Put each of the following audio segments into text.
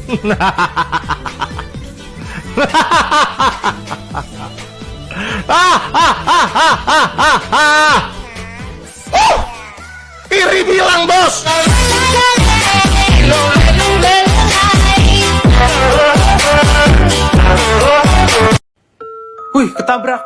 Iri bilang bos. Wih, ketabrak.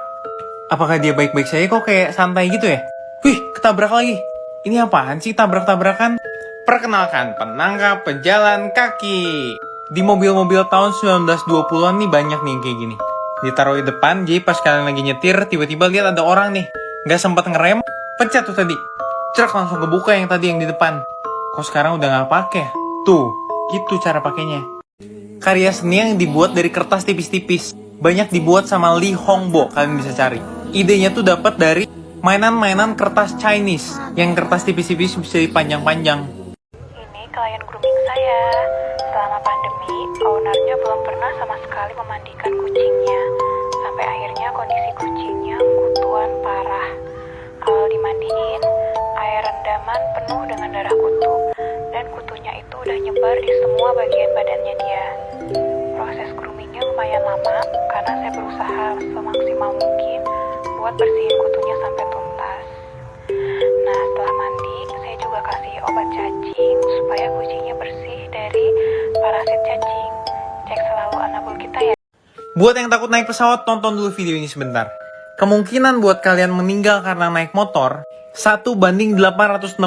Apakah dia baik-baik saja kok kayak santai gitu ya? Wih, ketabrak lagi. Ini apaan sih tabrak-tabrakan? Perkenalkan, penangkap pejalan kaki. Di mobil-mobil tahun 1920-an nih banyak nih kayak gini. Ditaruh di depan, jadi pas kalian lagi nyetir, tiba-tiba lihat ada orang nih. Nggak sempat ngerem, pencet tuh tadi. Cerak langsung kebuka yang tadi yang di depan. Kok sekarang udah nggak pakai? Tuh, gitu cara pakainya. Karya seni yang dibuat dari kertas tipis-tipis. Banyak dibuat sama Li Hongbo, kalian bisa cari. Idenya tuh dapat dari mainan-mainan kertas Chinese, yang kertas tipis-tipis bisa dipanjang-panjang. Ini klien grooming saya. Selama pandemi, ownernya belum pernah sama sekali memandikan kucingnya. Sampai akhirnya kondisi kucingnya kutuan parah. Kalau dimandiin, air rendaman penuh dengan darah kutu. Dan kutunya itu udah nyebar di semua bagian badannya dia. Proses groomingnya lumayan lama, karena saya berusaha semaksimal mungkin buat bersihin kutunya sampai tuntas. Nah, setelah mandi, saya juga kasih obat cacing supaya kucingnya bersih dari parasit cacing. Cek selalu anabul kita ya. Buat yang takut naik pesawat, tonton dulu video ini sebentar. Kemungkinan buat kalian meninggal karena naik motor 1:860.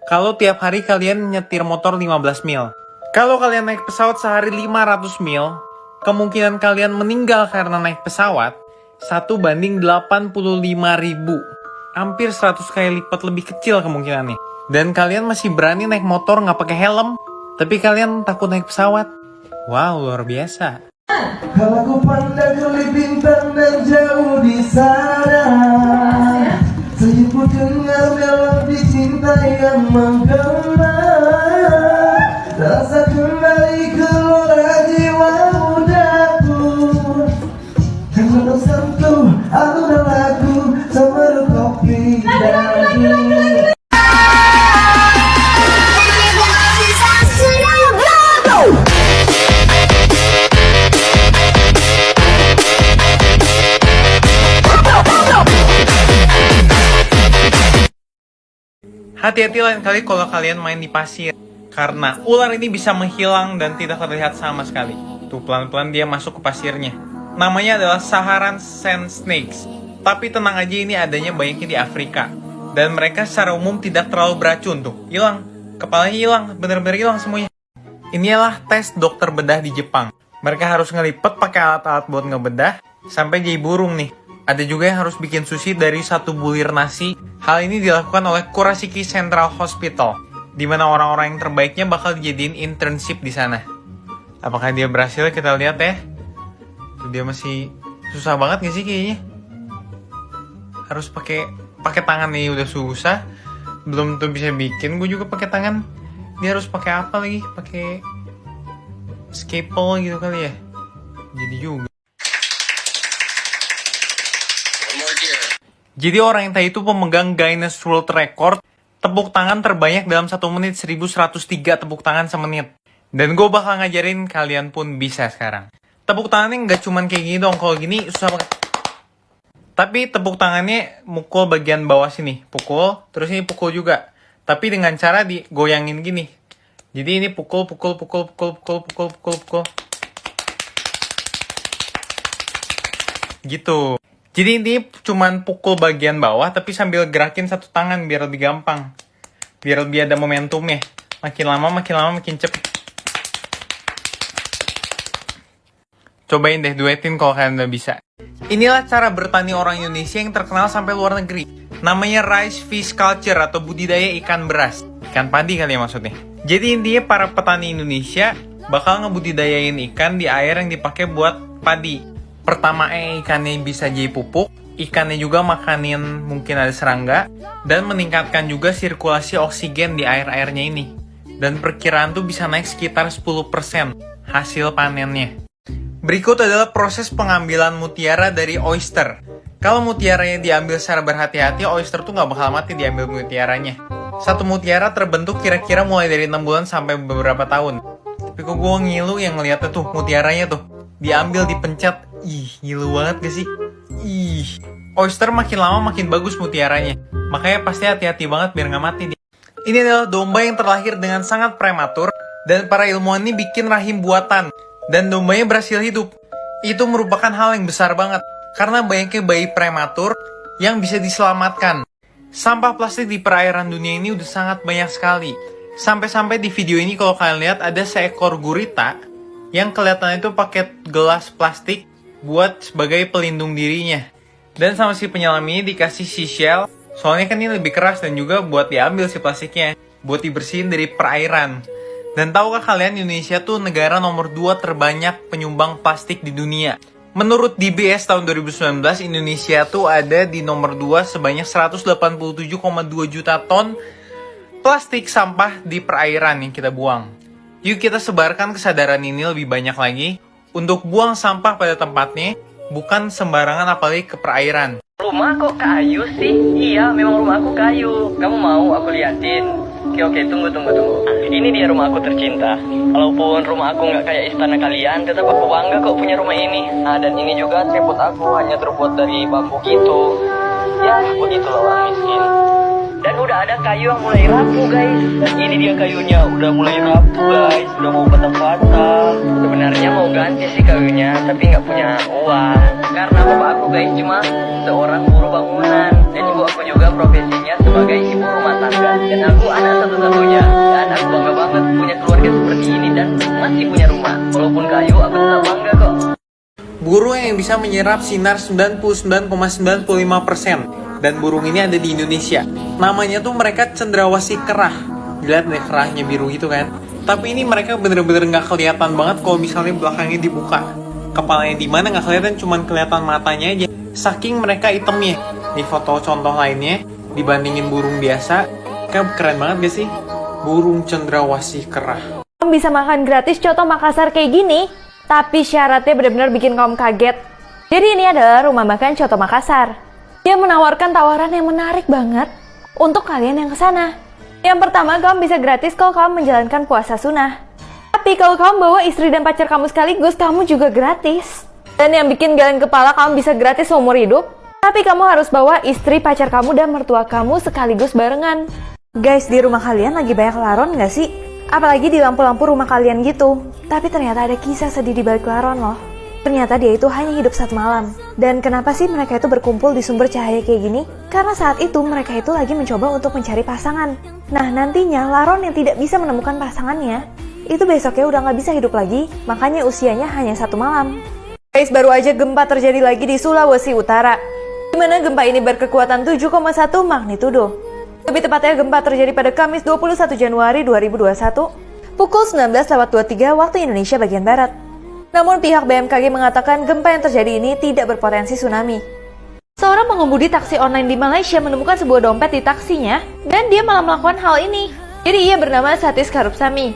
Kalau tiap hari kalian nyetir motor 15 mil. Kalau kalian naik pesawat sehari 500 mil, kemungkinan kalian meninggal karena naik pesawat 1:85.000. Hampir 100 kali lipat lebih kecil kemungkinannya. Dan kalian masih berani naik motor nggak pakai helm, tapi kalian takut naik pesawat. Wow, luar biasa. Kalau ku pandang ke bintang dan jauh di sana, saya pun dengar melodi cinta yang menggema. Rasa kembali keluar jiwa mudaku, jangan tersentuh alur lagu semeru kopi dagu. Hati-hati lain kali kalau kalian main di pasir. Karena ular ini bisa menghilang dan tidak terlihat sama sekali. Tuh pelan-pelan dia masuk ke pasirnya. Namanya adalah Saharan Sand Snakes. Tapi tenang aja, ini adanya banyaknya di Afrika. Dan mereka secara umum tidak terlalu beracun tuh. Hilang. Kepalanya hilang. Bener-bener hilang semuanya. Inilah tes dokter bedah di Jepang. Mereka harus ngelipet pakai alat-alat buat ngebedah sampai jadi burung nih. Ada juga yang harus bikin sushi dari satu bulir nasi. Hal ini dilakukan oleh Kurashiki Central Hospital, di mana orang-orang yang terbaiknya bakal dijadiin internship di sana. Apakah dia berhasil? Kita lihat ya. Dia masih susah banget nggak sih kayaknya? Harus pakai tangan nih, udah susah. Belum tentu bisa bikin. Gue juga pakai tangan. Dia harus pakai apa lagi? Pakai scalpel gitu kali ya. Jadi juga. Jadi orang yang tadi itu pemegang Guinness World Record tepuk tangan terbanyak dalam 1 menit, 1103 tepuk tangan semenit. Dan gue bakal ngajarin kalian pun bisa sekarang. Tepuk tangannya nggak cuman kayak gini dong, kalau gini susah banget. Tapi tepuk tangannya mukul bagian bawah sini, pukul, terus ini pukul juga. Tapi dengan cara digoyangin gini. Jadi ini pukul. Gitu. Jadi ini cuman pukul bagian bawah tapi sambil gerakin satu tangan biar lebih gampang. Biar lebih ada momentumnya. Makin lama makin cepet. Cobain deh, duetin kalau kalian udah bisa. Inilah cara bertani orang Indonesia yang terkenal sampai luar negeri. Namanya rice fish culture atau budidaya ikan beras. Ikan padi kali ya maksudnya. Jadi intinya para petani Indonesia bakal ngebudidayain ikan di air yang dipakai buat padi. Pertama ikannya bisa jadi pupuk, ikannya juga makanin mungkin ada serangga, dan meningkatkan juga sirkulasi oksigen di air-airnya ini. Dan perkiraan tuh bisa naik sekitar 10% hasil panennya. Berikut adalah proses pengambilan mutiara dari oyster. Kalau mutiaranya diambil secara berhati-hati, oyster tuh nggak bakal mati diambil mutiaranya. Satu mutiara terbentuk kira-kira mulai dari 6 bulan sampai beberapa tahun. Tapi Tapi kok gue ngilu yang ngeliatnya tuh, mutiaranya tuh diambil, dipencet. Ih, ngilu banget gak sih? Ih, oyster makin lama makin bagus mutiaranya. Makanya pasti hati-hati banget biar gak mati dia. Ini adalah domba yang terlahir dengan sangat prematur, dan para ilmuwan ini bikin rahim buatan, dan dombanya berhasil hidup. Itu merupakan hal yang besar banget, karena banyaknya bayi prematur yang bisa diselamatkan. Sampah plastik di perairan dunia ini udah sangat banyak sekali. Sampai-sampai di video ini kalau kalian lihat ada seekor gurita yang kelihatannya itu pakai gelas plastik buat sebagai pelindung dirinya. Dan sama si penyelam ini dikasih seashell, soalnya kan ini lebih keras dan juga buat diambil si plastiknya, buat dibersihin dari perairan. Dan tahukah kalian Indonesia tuh negara nomor 2 terbanyak penyumbang plastik di dunia. Menurut DBS tahun 2019, Indonesia tuh ada di nomor 2 sebanyak 187,2 juta ton plastik sampah di perairan yang kita buang. Yuk kita sebarkan kesadaran ini lebih banyak lagi untuk buang sampah pada tempatnya, bukan sembarangan apalagi ke perairan. Rumah kok kayu sih? Iya, memang rumah aku kayu. Kamu mau aku liatin? Oke, tunggu. Ini dia rumah aku tercinta. Walaupun rumah aku nggak kayak istana kalian, tetap aku bangga kok punya rumah ini. Nah, dan ini juga tripod aku hanya terbuat dari bambu gitu. Ya, begitulah orang miskin. Dan udah ada kayu yang mulai rapuh, guys. Dan ini dia kayunya, udah mulai rapuh, guys. Udah mau patah-patah. Sebenarnya mau ganti sih kayunya, tapi nggak punya uang. Karena bapak aku, guys, cuma seorang buruh bangunan. Dan ibu aku juga profesinya sebagai ibu rumah tangga. Dan aku anak satu-satunya. Dan aku bangga banget punya keluarga seperti ini dan masih punya rumah. Walaupun kayu, aku tetap bangga kok. Burung yang bisa menyerap sinar 99,95%. Dan burung ini ada di Indonesia. Namanya tuh mereka cendrawasih kerah. Lihat deh kerahnya biru gitu kan. Tapi ini mereka bener-bener nggak kelihatan banget kalau misalnya belakangnya dibuka. Kepalanya di mana nggak kelihatan, cuman kelihatan matanya aja. Saking mereka hitamnya. Di foto contoh lainnya dibandingin burung biasa, kayak keren banget gak sih? Burung cendrawasih kerah. Kamu bisa makan gratis coto Makassar kayak gini, tapi syaratnya benar-benar bikin kamu kaget. Jadi ini adalah rumah makan coto Makassar. Dia menawarkan tawaran yang menarik banget untuk kalian yang kesana. Yang pertama, kamu bisa gratis kalau kamu menjalankan puasa sunnah. Tapi kalau kamu bawa istri dan pacar kamu sekaligus, kamu juga gratis. Dan yang bikin galeng kepala, kamu bisa gratis seumur hidup. Tapi kamu harus bawa istri, pacar kamu, dan mertua kamu sekaligus barengan. Guys, di rumah kalian lagi banyak laron gak sih? Apalagi di lampu-lampu rumah kalian gitu. Tapi ternyata ada kisah sedih di balik laron loh. Ternyata dia itu hanya hidup 1 malam. Dan kenapa sih mereka itu berkumpul di sumber cahaya kayak gini? Karena saat itu mereka itu lagi mencoba untuk mencari pasangan. Nah, nantinya laron yang tidak bisa menemukan pasangannya, itu besoknya udah gak bisa hidup lagi, makanya usianya hanya 1 malam. Guys, baru aja gempa terjadi lagi di Sulawesi Utara, di mana gempa ini berkekuatan 7,1 magnitudo. Lebih tepatnya gempa terjadi pada Kamis 21 Januari 2021, pukul 19.23 waktu Indonesia bagian Barat. Namun pihak BMKG mengatakan gempa yang terjadi ini tidak berpotensi tsunami. Seorang pengemudi taksi online di Malaysia menemukan sebuah dompet di taksinya dan dia malah melakukan hal ini. Jadi ia bernama Satis Karupsami.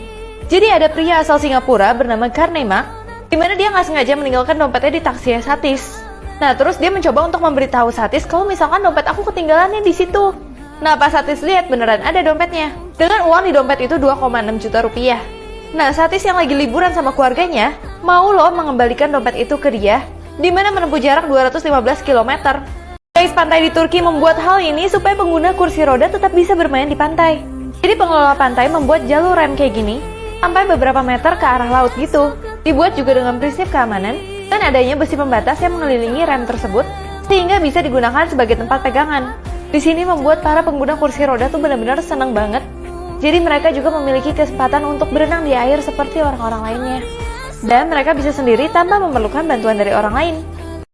Jadi ada pria asal Singapura bernama Karnemak, di mana dia nggak sengaja meninggalkan dompetnya di taksinya Satis. Nah terus dia mencoba untuk memberitahu Satis kalau misalkan dompet aku ketinggalannya di situ. Nah pas Satis lihat beneran ada dompetnya, dengan uang di dompet itu 2,6 juta rupiah. Nah, Satis yang lagi liburan sama keluarganya, mau loh mengembalikan dompet itu ke dia, di mana menempuh jarak 215 km. Guys, pantai di Turki membuat hal ini supaya pengguna kursi roda tetap bisa bermain di pantai. Jadi pengelola pantai membuat jalur rem kayak gini, sampai beberapa meter ke arah laut gitu. Dibuat juga dengan prinsip keamanan, dan adanya besi pembatas yang mengelilingi rem tersebut, sehingga bisa digunakan sebagai tempat pegangan. Di sini membuat para pengguna kursi roda tuh benar-benar senang banget. Jadi mereka juga memiliki kesempatan untuk berenang di air seperti orang-orang lainnya. Dan mereka bisa sendiri tanpa memerlukan bantuan dari orang lain.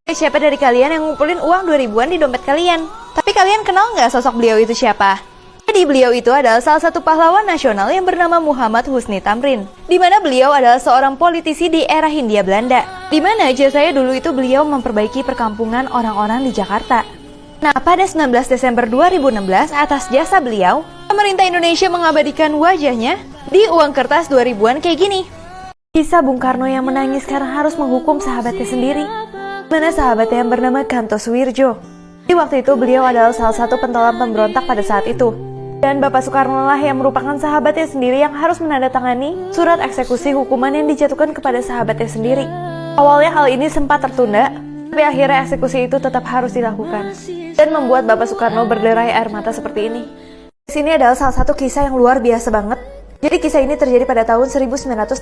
Siapa dari kalian yang ngumpulin uang 2000-an di dompet kalian? Tapi kalian kenal nggak sosok beliau itu siapa? Jadi beliau itu adalah salah satu pahlawan nasional yang bernama Muhammad Husni Tamrin. Di mana beliau adalah seorang politisi di era Hindia Belanda. Di mana jasanya dulu itu beliau memperbaiki perkampungan orang-orang di Jakarta. Nah, pada 19 Desember 2016, atas jasa beliau, pemerintah Indonesia mengabadikan wajahnya di uang kertas 2000-an kayak gini. Kisah Bung Karno yang menangis karena harus menghukum sahabatnya sendiri. Mana sahabatnya yang bernama Kanto Suwirjo. Di waktu itu beliau adalah salah satu pentolan pemberontak pada saat itu. Dan Bapak Soekarno lah yang merupakan sahabatnya sendiri yang harus menandatangani surat eksekusi hukuman yang dijatuhkan kepada sahabatnya sendiri. Awalnya hal ini sempat tertunda, tapi akhirnya eksekusi itu tetap harus dilakukan. Dan membuat Bapak Soekarno berderai air mata seperti ini. Di sini adalah salah satu kisah yang luar biasa banget. Jadi kisah ini terjadi pada tahun 1965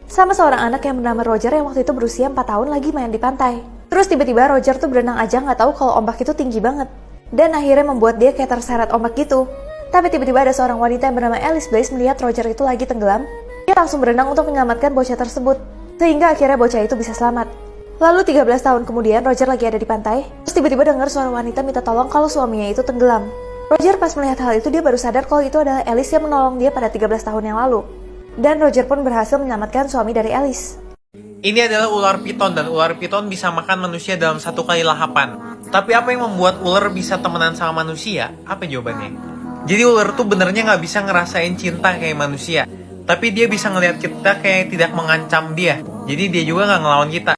sama seorang anak yang bernama Roger yang waktu itu berusia 4 tahun lagi main di pantai. Terus tiba-tiba Roger tuh berenang aja nggak tahu kalau ombak itu tinggi banget. Dan akhirnya membuat dia kayak terseret ombak gitu. Tapi tiba-tiba ada seorang wanita yang bernama Alice Blaze melihat Roger itu lagi tenggelam. Dia langsung berenang untuk menyelamatkan bocah tersebut. Sehingga akhirnya bocah itu bisa selamat. Lalu 13 tahun kemudian Roger lagi ada di pantai. Terus tiba-tiba dengar suara wanita minta tolong kalau suaminya itu tenggelam. Roger pas melihat hal itu dia baru sadar kalau itu adalah Alice yang menolong dia pada 13 tahun yang lalu. Dan Roger pun berhasil menyelamatkan suami dari Alice. Ini adalah ular piton dan ular piton bisa makan manusia dalam 1 kali lahapan. Tapi apa yang membuat ular bisa temenan sama manusia? Apa jawabannya? Jadi ular tuh benernya nggak bisa ngerasain cinta kayak manusia. Tapi dia bisa ngelihat kita kayak tidak mengancam dia. Jadi dia juga nggak ngelawan kita.